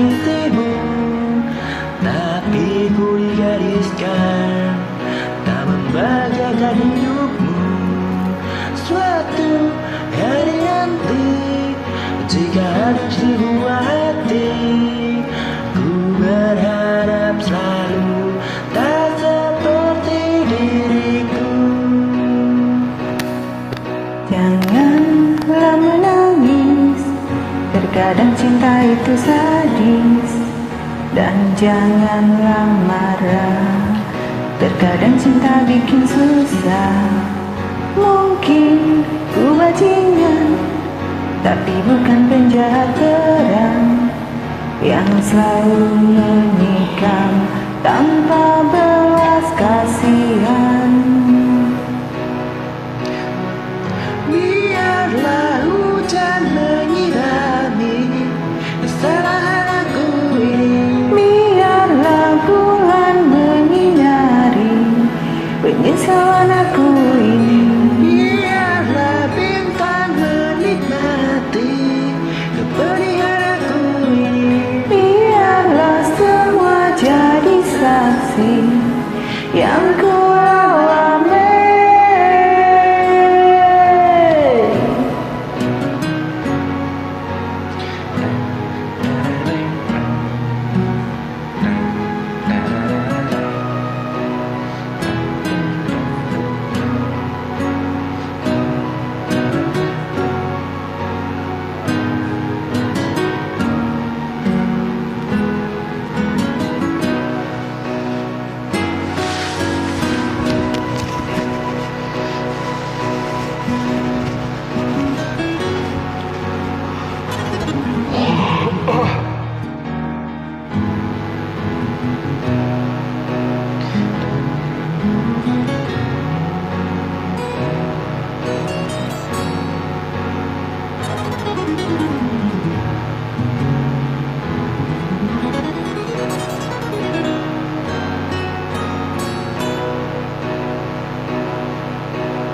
menyakitimu, tapi ku digariskan tak membahagiakan hidupmu. Suatu hari nanti, jika harus dibuat hati, ku berharap selalu tak seperti diriku. Janganlah menangis, terkadang cinta itu sadis. Dan janganlah marah, terkadang cinta bikin susah. Mungkin ku bajingan, tapi bukan penjahat terang yang selalu menikam tanpa belas kasihan. Biarlah hujan menyirami kesalahan aku ini, Biarlah bulan menyinari penyesalan aku ini. biarlah bintang menikmati kepedihan aku ini. Biarlah semua jadi saksi yang ku alami.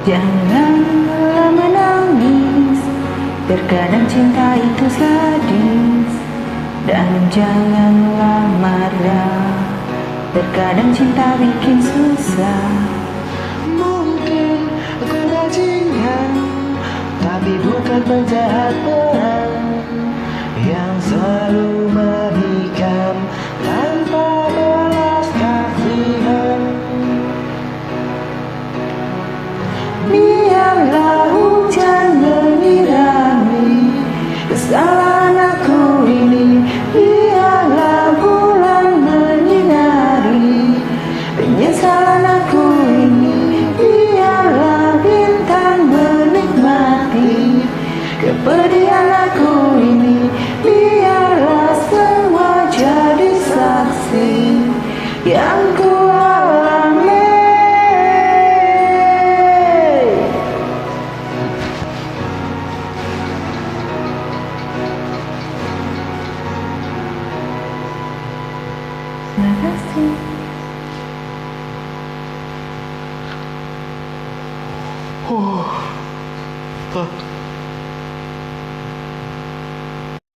Janganlah menangis, terkadang cinta itu sadis. Dan janganlah marah, terkadang cinta bikin susah. Mungkin aku bajingan, tapi bukan penjahat perang yang selalu menikam tanpa belas kasihan. Biarlah hujan menyirami kesalahan aku ini. Biarlah bulan menyinari penyesalan aku ini. Biarlah bintang menikmati kepedihan aku ini. Biarlah semua jadi saksi yang ku alami.